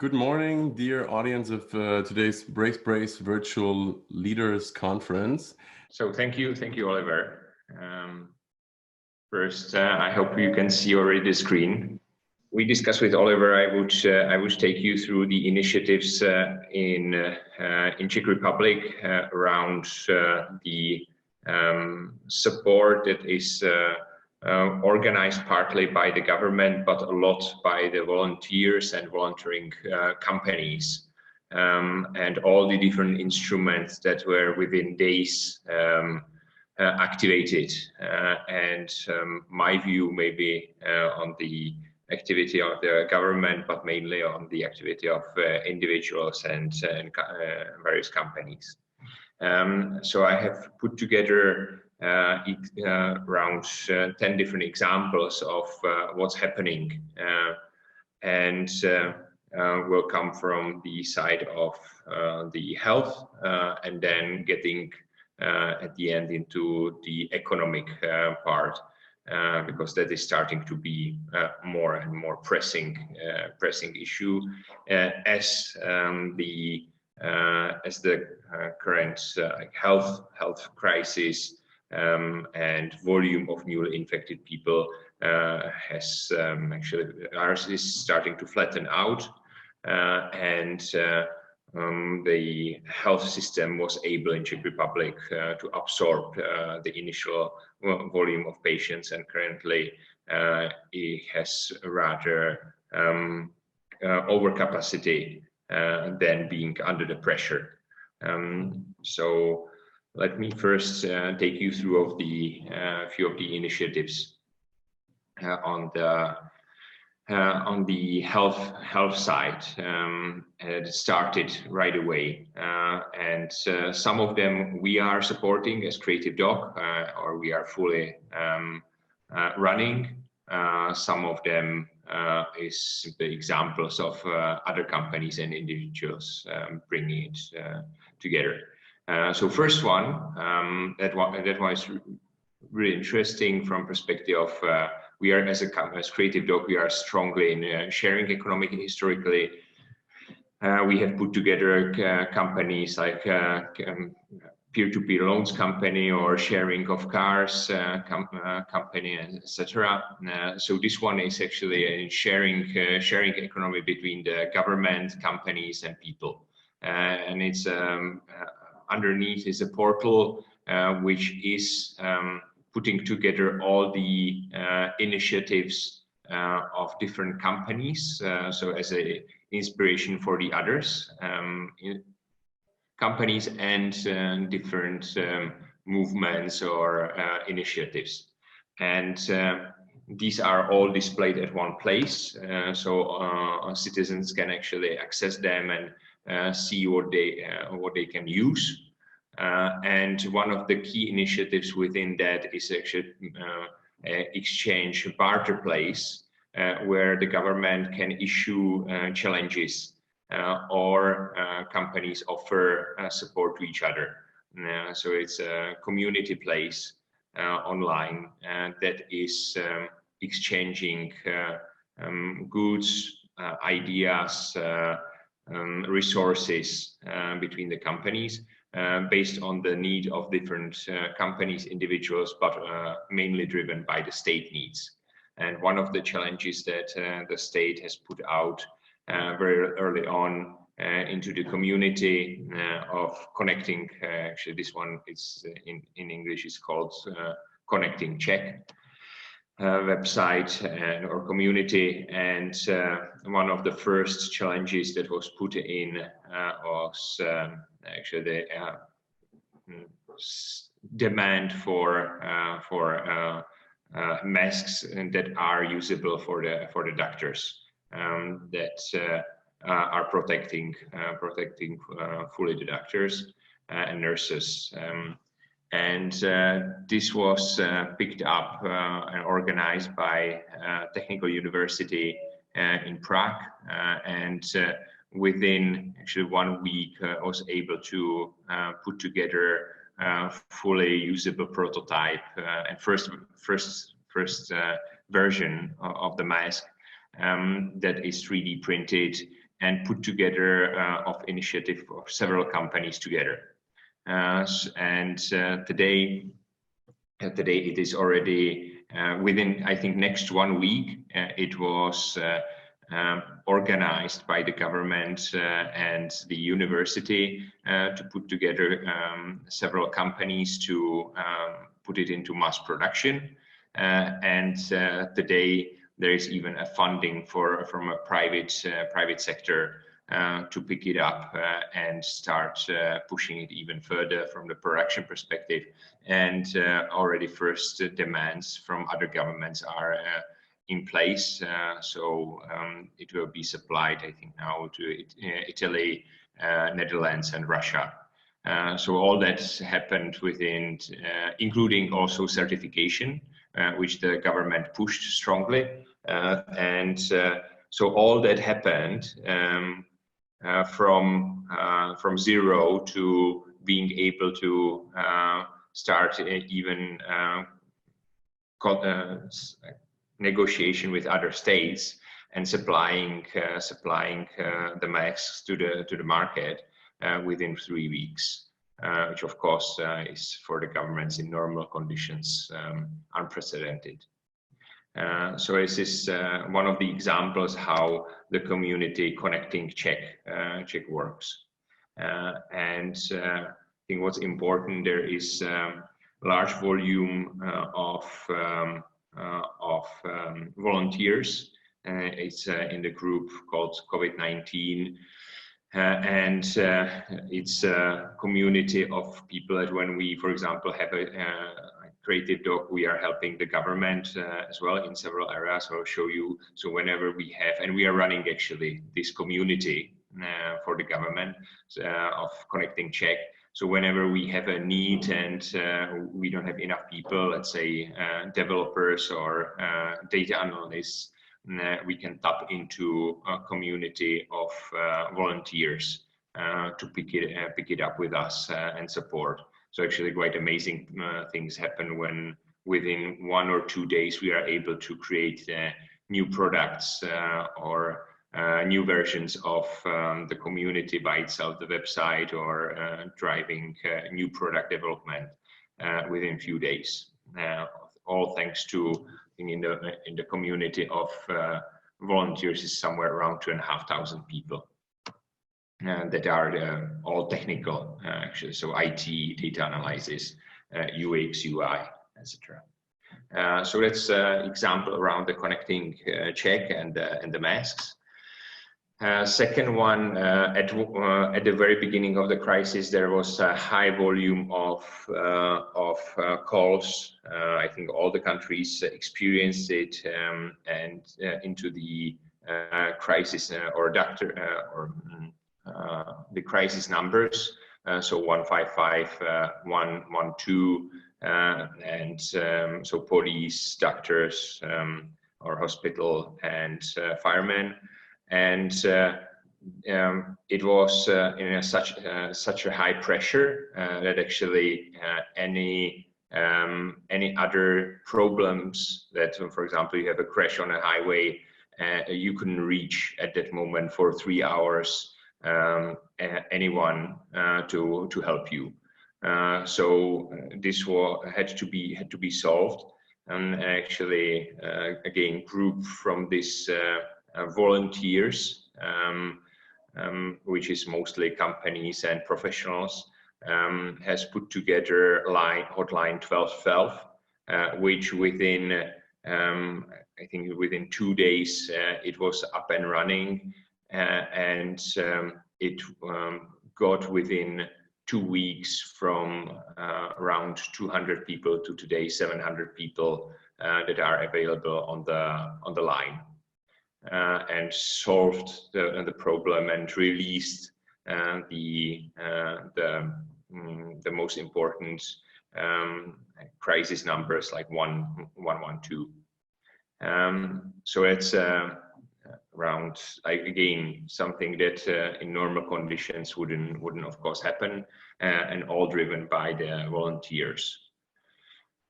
Good morning, dear audience of today's Brace Virtual Leaders Conference. So thank you, Oliver. First, I hope you can see already the screen. We discussed with Oliver. I would take you through the initiatives in Czech Republic around the support that is organized partly by the government, but a lot by the volunteers and volunteering companies, and all the different instruments that were within days activated. My view maybe on the activity of the government, but mainly on the activity of individuals and various companies. So I have put together around 10 different examples of what's happening, and will come from the side of the health, and then getting at the end into the economic part, because that is starting to be more and more pressing issue as the current health crisis and volume of newly infected people has is starting to flatten out, and the health system was able in Czech Republic to absorb the initial volume of patients, and currently it has rather overcapacity than being under the pressure. So let me first take you through of the few of the initiatives on the health side. It started right away, and some of them we are supporting as Creative Dog, or we are fully running. Some of them is simply examples of other companies and individuals bringing it together. So first one, that was really interesting from perspective of we are as Creative Dog, we are strongly in sharing economy. Historically, we have put together companies like peer-to-peer loans company or sharing of cars company, etc. So this one is actually a sharing economy between the government, companies, and people, and it's underneath is a portal which is putting together all the initiatives of different companies, so as a inspiration for the others, companies and different movements or initiatives. And these are all displayed at one place, so citizens can actually access them and see what they can use. And one of the key initiatives within that is actually exchange barter place, where the government can issue challenges or companies offer support to each other. So it's a community place online that is exchanging goods, ideas, resources between the companies, based on the need of different companies, individuals, but mainly driven by the state needs. And one of the challenges that the state has put out very early on into the community of connecting, actually this one is in English is called Connecting Czech website or community, and one of the first challenges that was put in was actually the demand for masks that are usable for the doctors, that are protecting fully the doctors and nurses. And this was picked up and organized by Technical University in Prague, and within actually 1 week was able to put together fully usable prototype and first version of the mask that is 3D printed and put together of initiative of several companies together. Today it is already within, I think, next 1 week, it was organized by the government and the university to put together several companies to put it into mass production. Today there is even a funding from a private sector to pick it up and start pushing it even further from the production perspective. And already first demands from other governments are in place. It will be supplied, I think, now to Italy, Netherlands, and Russia. So all that's happened within, including also certification, which the government pushed strongly. So all that happened from zero to being able to start even negotiation with other states and supplying the masks to the market within 3 weeks, which of course is for the governments in normal conditions unprecedented. So this is one of the examples how the community connecting Czech works. I think what's important there is large volume of volunteers. It's in the group called COVID-19. It's a community of people that when we, for example, have a creative dog, we are helping the government as well in several areas. I'll show you. So whenever we have, and we are running actually this community for the government of Connecting Czech. So whenever we have a need and we don't have enough people, let's say developers or data analysts, we can tap into a community of volunteers to pick it up with us and support. So actually quite amazing things happen when within 1 or 2 days we are able to create new products or new versions of the community by itself, the website, or driving new product development within a few days. All thanks to, in the community of volunteers is somewhere around 2,500 people that are all technical, actually. So IT, data analysis, UX, UI, etc. So that's an example around the Connecting Czech and the masks. Second one, at the very beginning of the crisis, there was a high volume of calls. I think all the countries experienced it, and into the crisis the crisis numbers. So 155, 112, and so police, doctors, or hospital, and firemen. And it was in such a high pressure that actually any other problems that, for example, you have a crash on a highway, you couldn't reach at that moment for 3 hours anyone to help you. So this had to be solved, and actually again group from this volunteers, which is mostly companies and professionals, has put together hotline 1212, which within I think within 2 days it was up and running, and it got within 2 weeks from around 200 people to today 700 people that are available on the line. And solved the problem and released the most important crisis numbers like 112. So it's around, again, something that in normal conditions wouldn't of course happen, and all driven by the volunteers.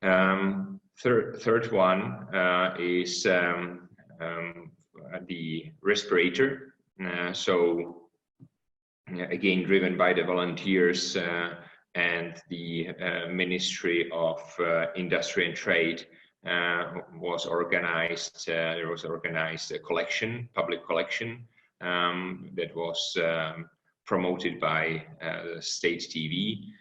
Third one is the respirator. So again, driven by the volunteers and the Ministry of Industry and Trade, was organized. There was organized a collection, public collection, that was promoted by the state TV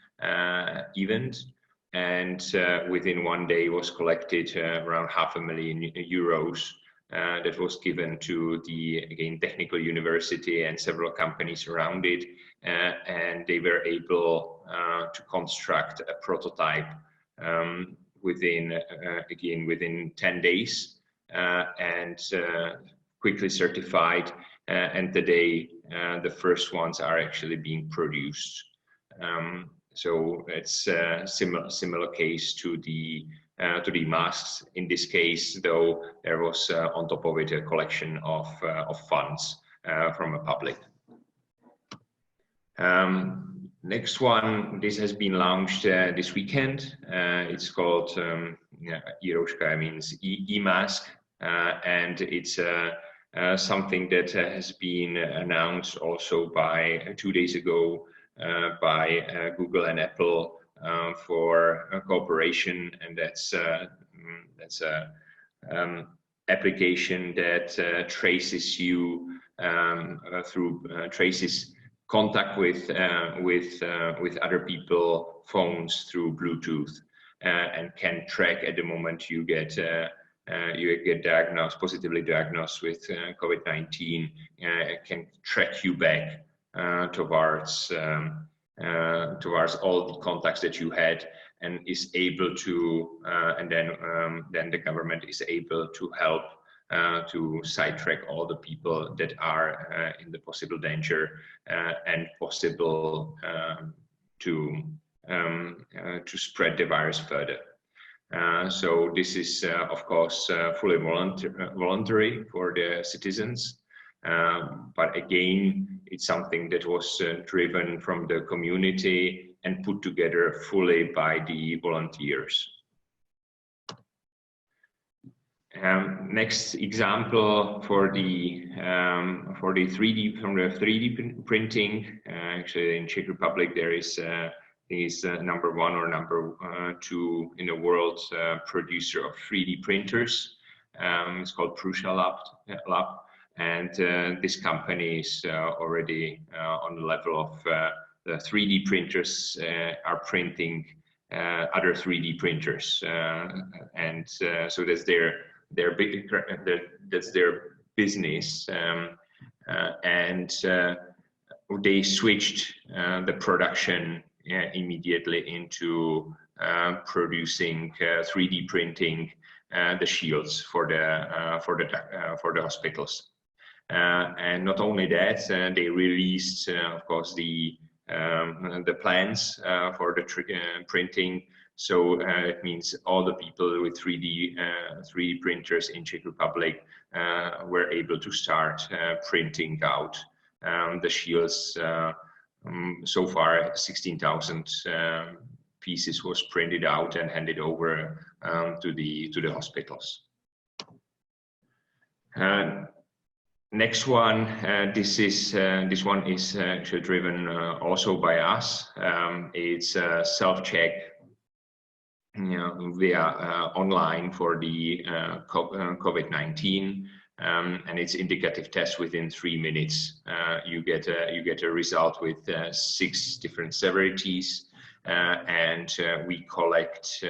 event, and within one day was collected around €500,000 that was given to the, again, technical university and several companies around it, and they were able to construct a prototype within 10 days, and quickly certified, and today the first ones are actually being produced. So it's a similar case to the masks. In this case, though, there was on top of it a collection of funds from the public. Next one, this has been launched this weekend. It's called Jirouška, means e-mask, and it's something that has been announced also by 2 days ago by Google and Apple for a cooperation, and that's a application that traces you through traces contact with other people phones through Bluetooth, and can track at the moment you get diagnosed, positively diagnosed with COVID-19, can track you back towards all the contacts that you had, and is able to and then the government is able to help to sidetrack all the people that are in the possible danger and possible to spread the virus further. So this is of course fully voluntary for the citizens, but again, it's something that was driven from the community and put together fully by the volunteers. Next example for the 3D printing. Actually, in Czech Republic, there is number one or number two in the world producer of 3D printers. It's called Pejša Lab, and this company is already on the level of the 3D printers are printing other 3D printers, and so that's their business, and they switched the production immediately into producing 3D printing the shields for the hospitals, and not only that, they released, of course, the plans for the printing. So it means all the people with 3D printers in Czech Republic were able to start printing out the shields. So far, 16,000 pieces was printed out and handed over to the hospitals. Next one, this one is actually driven also by us. It's self-check, via online for the COVID-19, and it's indicative test within 3 minutes. You get a result with 6 different severities, and we collect.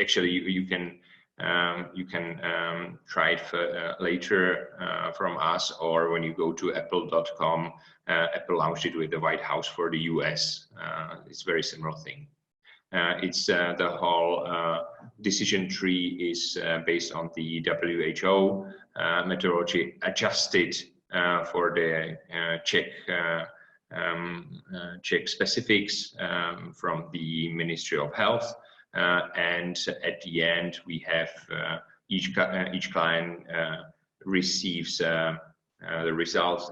Actually, you can try it for, later from us, or when you go to apple.com. Apple launched it with the White House for the US. It's a very similar thing. It's the whole decision tree is based on the WHO methodology, adjusted for the Czech specifics from the Ministry of Health. And at the end, we have each client receives the results,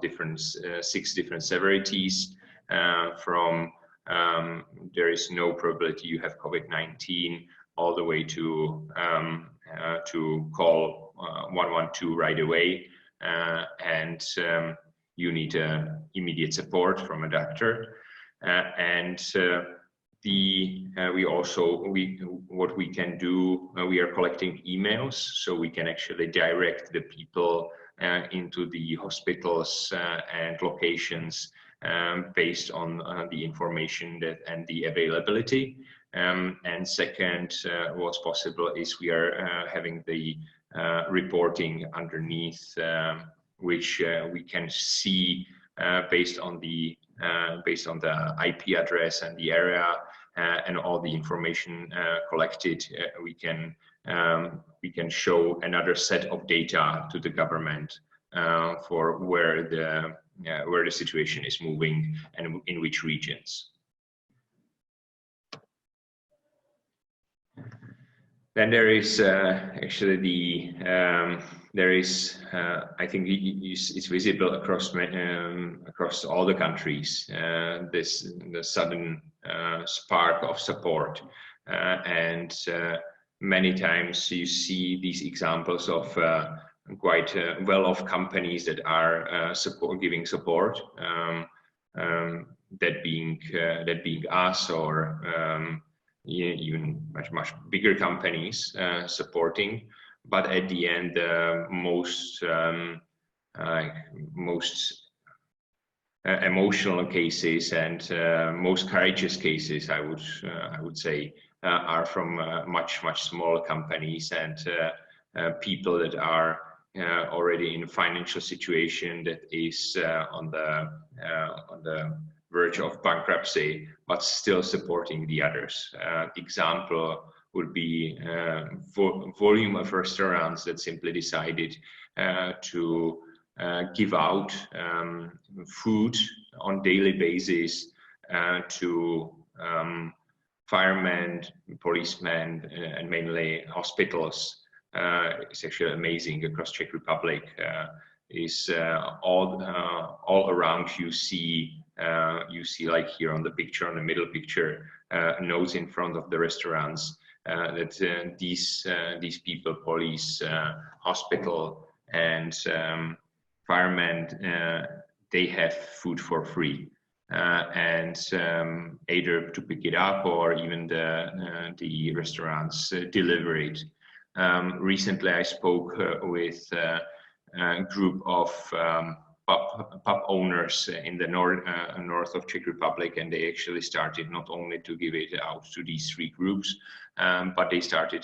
6 different severities from there is no probability you have COVID-19, all the way to call 112 right away. and you need immediate support from a doctor. What we can do, we are collecting emails, so we can actually direct the people into the hospitals and locations based on the information and the availability. And second, what's possible is we are having the reporting underneath, which we can see based on the IP address and the area and all the information collected. We can show another set of data to the government for where the situation is moving and in which regions. Then there is actually I think it's visible across all the countries. The sudden spark of support, and many times you see these examples of quite well-off companies that are giving support. That being us, or even much bigger companies supporting, but at the end, most emotional cases and most courageous cases, I would say, are from much smaller companies and people that are already in a financial situation that is on the verge of bankruptcy, but still supporting the others. Example would be volume of restaurants that simply decided to give out food on daily basis to firemen, policemen, and mainly hospitals. It's actually amazing across Czech Republic. Is all around you see like here on the picture, on the middle picture, notes in front of the restaurants that these people, police, hospital, and firemen, they have food for free, and either to pick it up or even the restaurants deliver it. Recently, I spoke with a group of pub owners in the north of Czech Republic, and they actually started not only to give it out to these three groups, but they started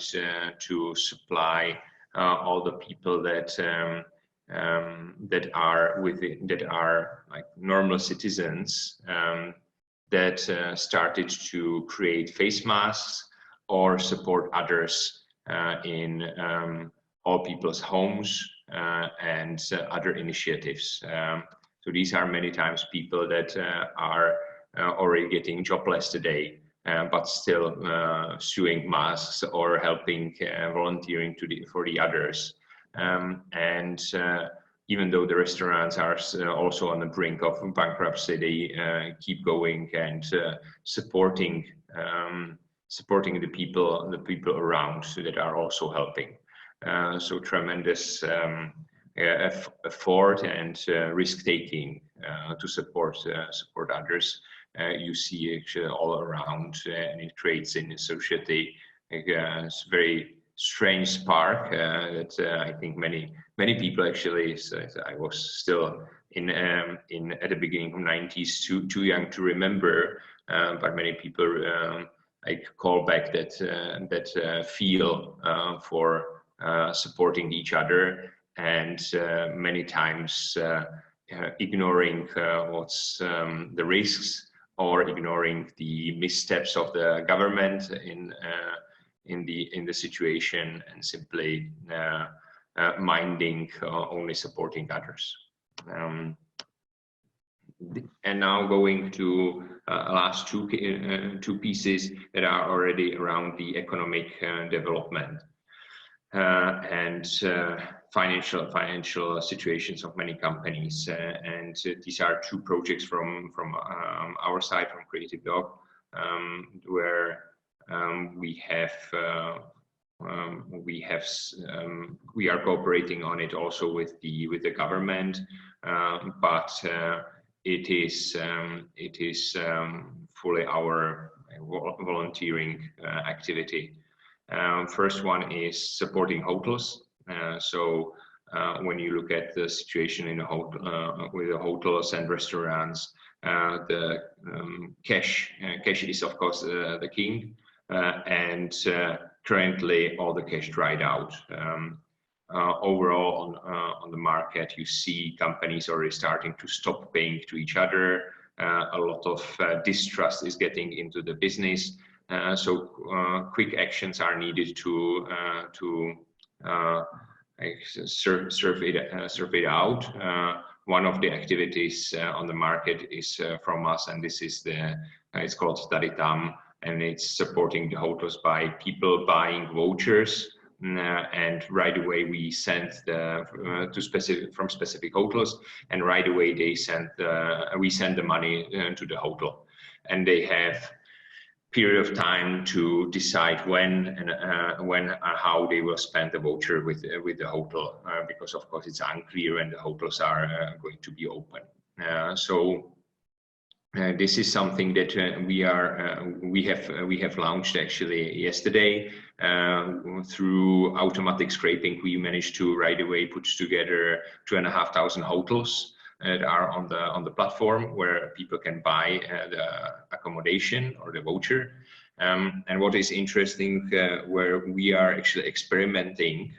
to supply all the people that are like normal citizens that started to create face masks or support others in all people's homes and other initiatives. So these are many times people that are already getting jobless today, but still sewing masks or helping volunteering for the others. And even though the restaurants are also on the brink of bankruptcy, they keep going and supporting the people around that are also helping. So tremendous effort and risk-taking to support others. You see actually all around, and it creates in society a very strange spark that I think many people actually. I was still at the beginning of the 90s too young to remember, but many people like call back that feel for supporting each other, and many times ignoring what's the risks or ignoring the missteps of the government in the situation, and simply minding only supporting others. And now going to last two pieces that are already around the economic development and financial situations of many companies. And these are two projects from our side, from Creative Dog, where we have we are cooperating on it also with the government, but it is fully our volunteering activity. First one is supporting hotels. So when you look at the situation in with the hotels and restaurants, the cash is of course the king, and currently all the cash dried out. Overall on the market, you see companies already starting to stop paying to each other. A lot of distrust is getting into the business. So quick actions are needed to surf it out. One of the activities on the market is from us, and this is it's called Study Tam, and it's supporting the hotels by people buying vouchers. And right away we send from specific hotels, and right away we send the money to the hotel, and they have period of time to decide when and how they will spend the voucher with the hotel, because of course it's unclear when the hotels are going to be open. This is something that we have launched actually yesterday. Through automatic scraping, we managed to right away put together 2,500 hotels that are on the platform where people can buy the accommodation or the voucher. And what is interesting, where we are actually experimenting,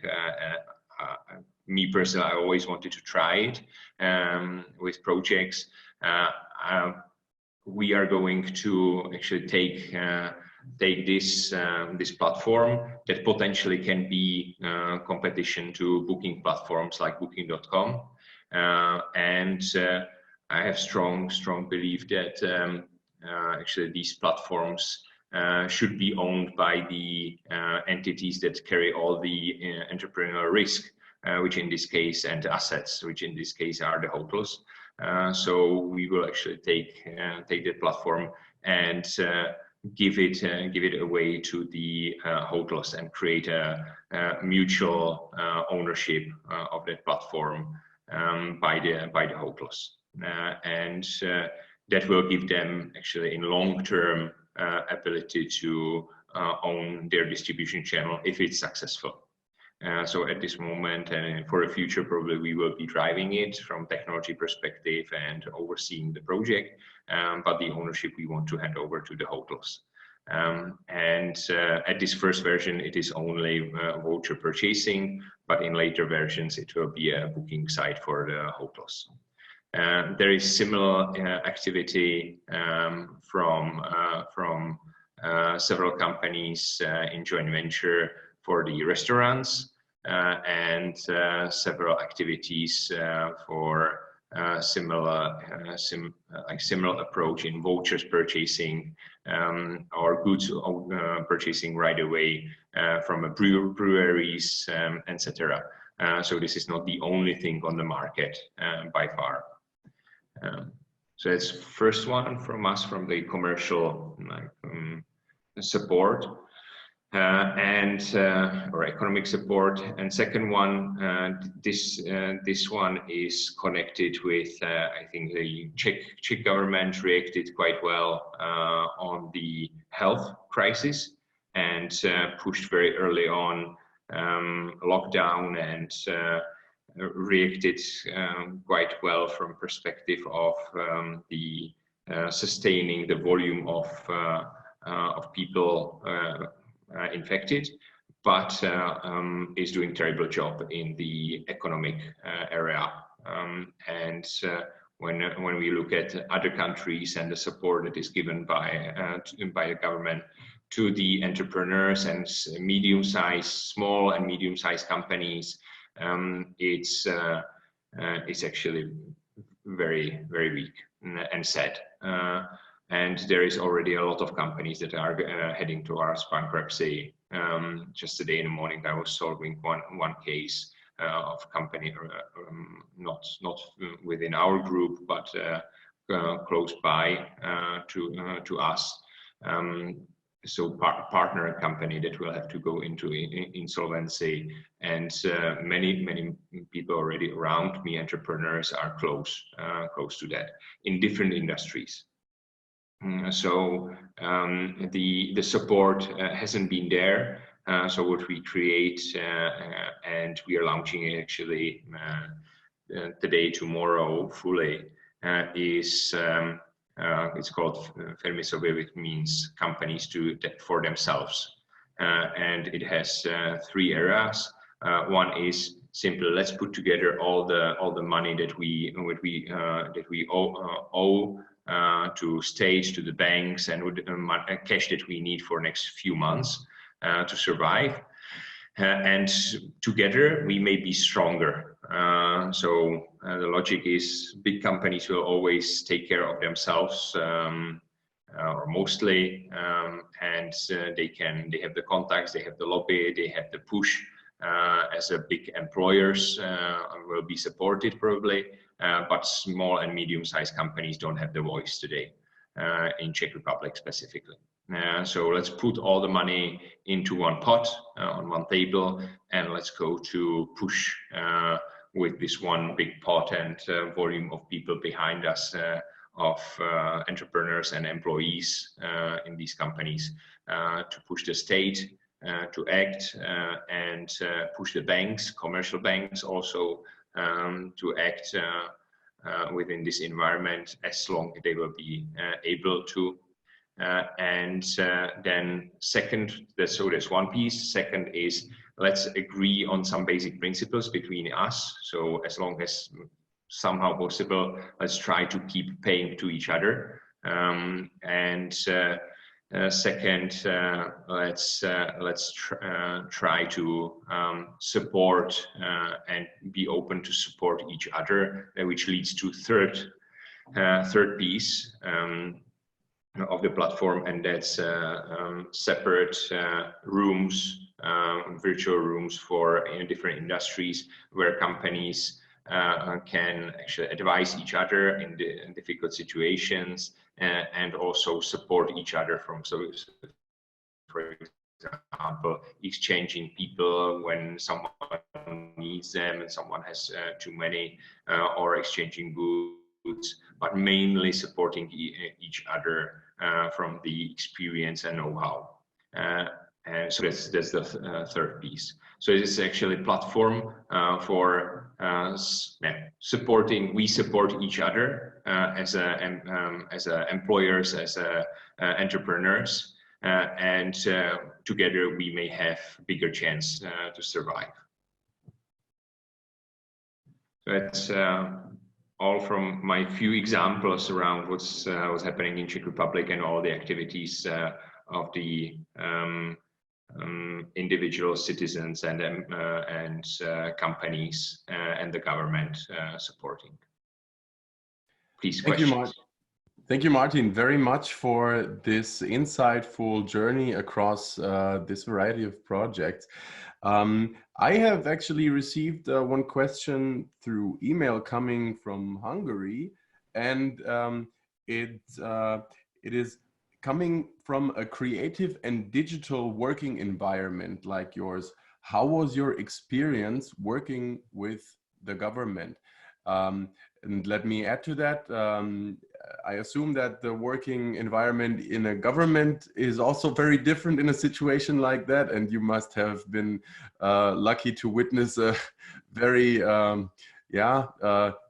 me personally, I always wanted to try it with projects. We are going to actually take this platform that potentially can be competition to booking platforms like Booking.com. And I have strong belief that actually these platforms should be owned by the entities that carry all the entrepreneurial risk, which in this case, and assets, which in this case are the hotels. So we will actually take the platform and give it away to the hotels and create a mutual ownership of that platform by the hotels, and that will give them actually in long-term ability to own their distribution channel if it's successful. So at this moment and for the future, probably we will be driving it from technology perspective and overseeing the project, but the ownership we want to hand over to the hotels. And at this first version, it is only voucher purchasing, but in later versions, it will be a booking site for the hotels. There is similar activity from several companies in joint venture for the restaurants, and several activities for similar approach in vouchers purchasing, or goods purchasing right away from breweries, etc. So this is not the only thing on the market by far. So that's first one from us, from the commercial support or economic support. And second one, this one is connected with I think the Czech government reacted quite well on the health crisis and pushed very early on lockdown and reacted quite well from perspective of the sustaining the volume of people infected, but is doing terrible job in the economic area. And when we look at other countries and the support that is given by the government to the entrepreneurs and small and medium-sized companies, it's actually very, very weak and sad. And there is already a lot of companies that are heading towards bankruptcy. Just today in the morning, I was solving one case of company, not within our group, but close by to us. partner company that will have to go into insolvency, and many people already around me, entrepreneurs, are close to that in different industries. So the support hasn't been there. So what we create, and we are launching it actually today, tomorrow, fully, is it's called Fermisowie, which means companies for themselves, and it has 3 areas. One is simply, let's put together all the money that we owe to state, to the banks, and with cash that we need for next few months to survive. And together we may be stronger. So the logic is big companies will always take care of themselves, or mostly, and they have the contacts, they have the lobby, they have the push as a big employers will be supported probably, but small and medium-sized companies don't have the voice today in Czech Republic specifically. So let's put all the money into one pot on one table, and let's go to push with this one big pot and volume of people behind us, of entrepreneurs and employees in these companies, to push the state to act, and push the banks, commercial banks also, to act within this environment as long as they will be able to. And then second, so there's one piece. Second is, let's agree on some basic principles between us. So as long as somehow possible, let's try to keep paying to each other. Second, let's try to support and be open to support each other, which leads to third piece of the platform, and that's separate rooms, virtual rooms for different industries, where companies can actually advise each other in difficult situations, and also support each other for example, exchanging people when someone needs them and someone has too many, or exchanging goods, but mainly supporting each other from the experience and know-how. And so that's the third piece. So it is actually a platform for supporting. We support each other as employers, as entrepreneurs, and together we may have bigger chance to survive. That's all from my few examples around what's happening in Czech Republic and all the activities of the individual citizens and companies and the government supporting. Please, questions. Thank you, Martin, very much for this insightful journey across this variety of projects. I have actually received one question through email coming from Hungary, and it is coming from a creative and digital working environment like yours. How was your experience working with the government? And let me add to that. I assume that the working environment in a government is also very different in a situation like that, and you must have been lucky to witness a very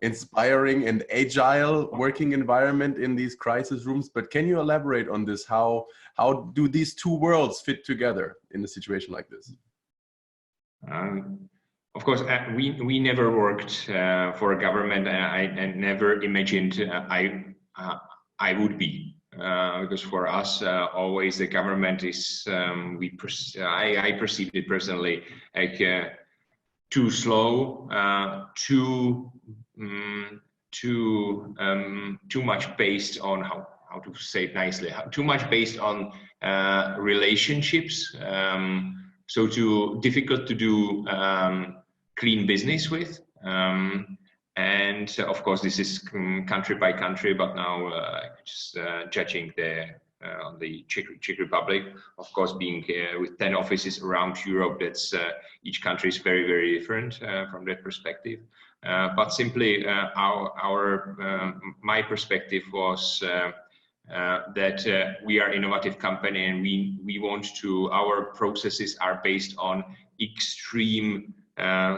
inspiring and agile working environment in these crisis rooms. But can you elaborate on this? How do these two worlds fit together in a situation like this? Of course, we never worked for a government, and I never imagined I would be, because for us always the government is I perceive it personally like too slow, too much based on how to say it nicely, too much based on relationships, so too difficult to do clean business with, and of course this is country by country, but now just judging the on the Czech Republic. Of course, being with 10 offices around Europe, that's each country is very, very different from that perspective. But simply, my perspective was that we are innovative company, and we want to. Our processes are based on extreme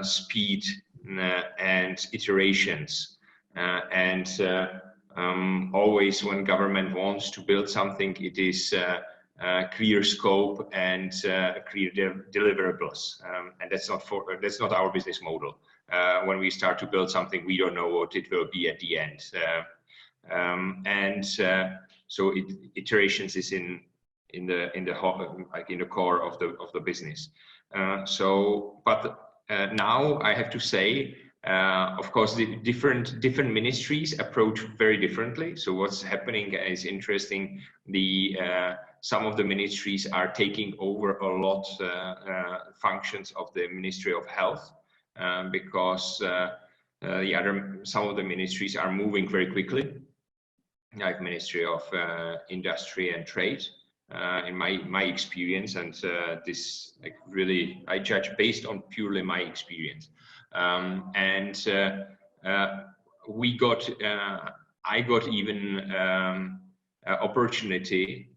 speed and iterations, and always when government wants to build something, it is clear scope and clear deliverables, and that's not our business model. When we start to build something, we don't know what it will be at the end, so iterations is in the core of the business. Now I have to say, of course, the different ministries approach very differently. So what's happening is interesting. Some of the ministries are taking over a lot functions of the Ministry of Health, because some of the ministries are moving very quickly, like Ministry of Industry and Trade. In my experience, and this really I judge based on purely my experience, and I got even opportunity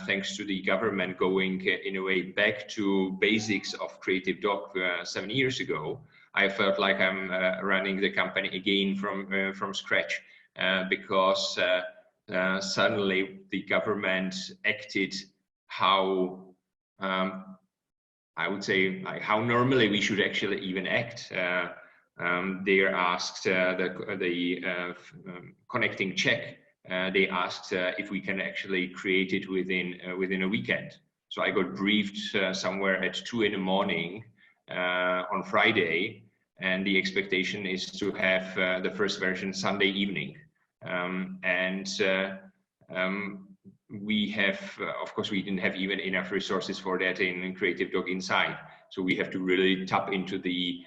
thanks to the government going in a way back to basics of Creative Doc 7 years ago. I felt like I'm running the company again from scratch, because suddenly the government acted how I would say how normally we should actually even act. They are asked the connecting check. They asked if we can actually create it within a weekend. So I got briefed somewhere at 2 in the morning on Friday, and the expectation is to have the first version Sunday evening. We have, of course, we didn't have even enough resources for that in Creative Doc inside. So we have to really tap into the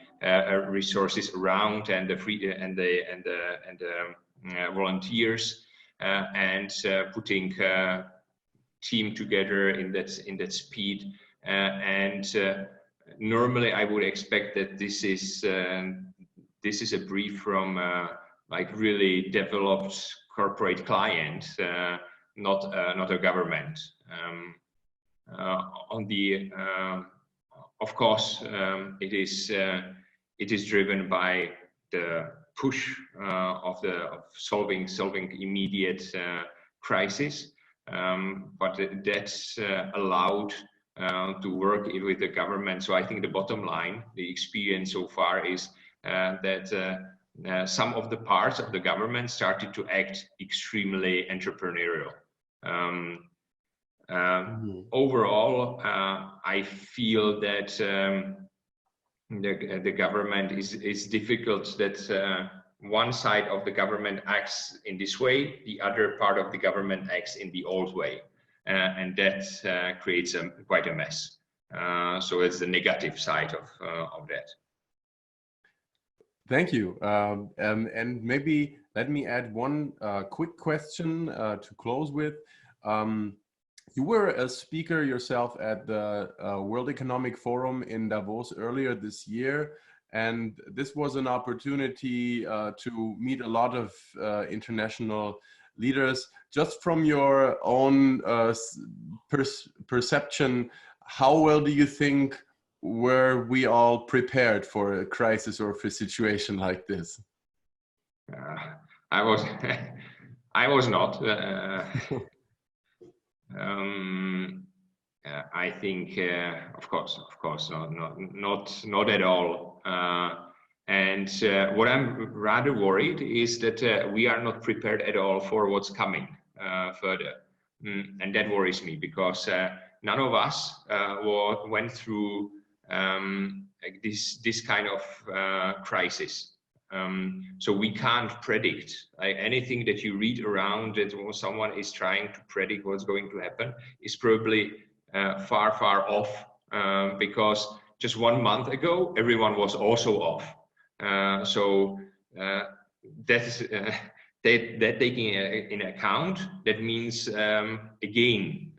resources around and the volunteers, and putting team together in that speed. Normally, I would expect that this is a brief from like really developed corporate client, not a government. Of course, it is driven by the push of solving immediate crisis, but that's allowed to work with the government. So I think the bottom line, the experience so far is that some of the parts of the government started to act extremely entrepreneurial. Overall, I feel that the government is difficult, that one side of the government acts in this way, the other part of the government acts in the old way, and that creates quite a mess. So it's the negative side of that. Thank you. And maybe let me add one quick question to close with. You were a speaker yourself at the World Economic Forum in Davos earlier this year, and this was an opportunity to meet a lot of international leaders. Just from your own perception, how well do you think were we all prepared for a crisis or for a situation like this? I was not. I think, of course, not at all. And what I'm rather worried is that we are not prepared at all for what's coming further, and that worries me, because none of us went through this kind of crisis. So we can't predict. Anything that you read around that someone is trying to predict what's going to happen is probably far off, because just 1 month ago everyone was also off. So that taking in account, that means again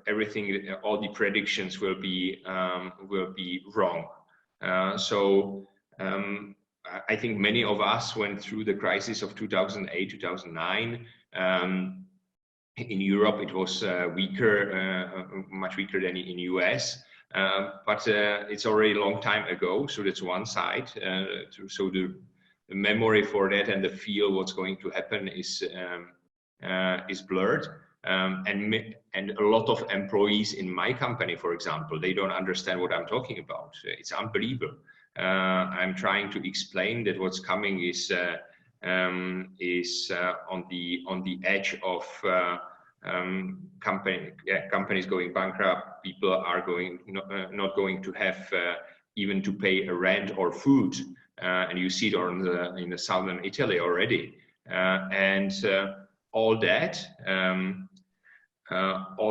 everything, all the predictions will be wrong. I think many of us went through the crisis of 2008, 2009. In Europe, it was much weaker than in US. But it's already a long time ago, so that's one side. So the memory for that and the feel what's going to happen is blurred. And a lot of employees in my company, for example, they don't understand what I'm talking about. It's unbelievable. I'm trying to explain that what's coming is on the edge of companies going bankrupt. People are not going to have even to pay a rent or food, and you see it in the southern Italy already, and all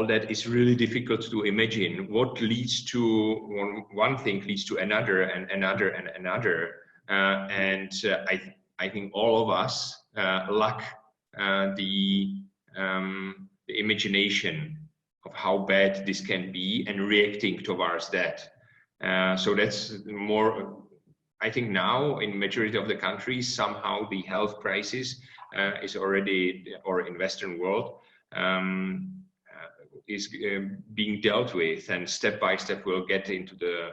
that is really difficult to imagine. What leads to one thing leads to another and another and another, and I think all of us lack the imagination of how bad this can be and reacting towards that. So that's more, I think now in majority of the countries, somehow the health crisis is already, or in Western world, is being dealt with, and step by step we'll get into the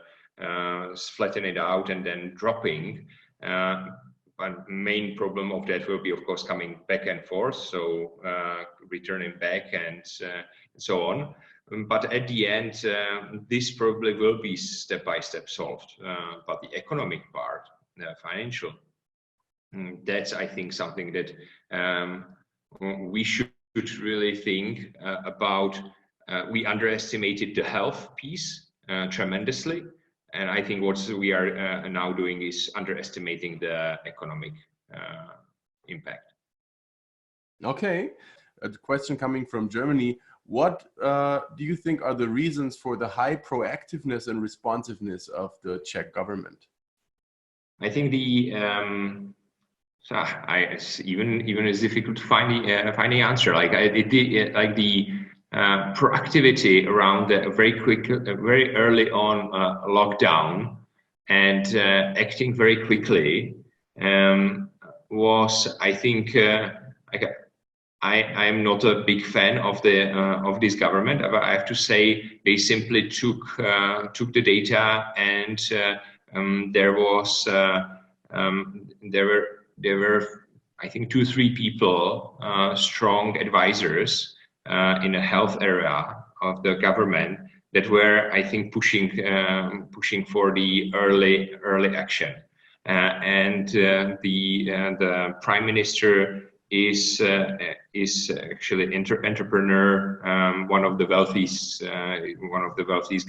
flatten it out and then dropping. But main problem of that will be, of course, coming back and forth, so returning back and so on. But at the end, this probably will be step by step solved. But the economic part, the financial, that's, I think, something that we should really think about. We underestimated the health piece tremendously. And I think what we are now doing is underestimating the economic impact. Okay. A question coming from Germany. What do you think are the reasons for the high proactiveness and responsiveness of the Czech government? I think it's even it's difficult to find the answer. Like the proactivity around the very early on lockdown and acting very quickly was, I think, I am not a big fan of this government. But I have to say they simply took the data, and there were I think 2-3 people, strong advisors in the health area of the government that were, I think, pushing for the early action, and the prime minister is actually entrepreneur, one of the wealthiest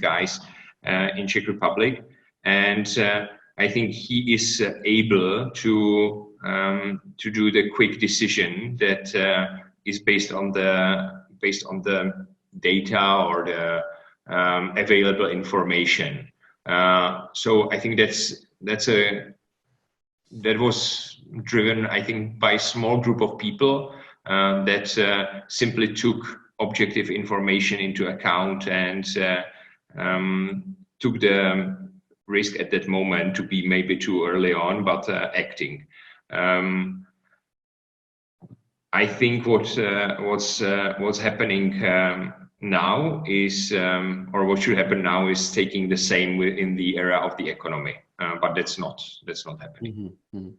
guys in Czech Republic, and I think he is able to do the quick decision that is based on the data or the available information. So I think that was driven, I think, by a small group of people that simply took objective information into account and took the risk at that moment to be maybe too early on, but acting. I think what's happening now is, or what should happen now is taking the same in the area of the economy, but that's not happening. Mm-hmm. Mm-hmm.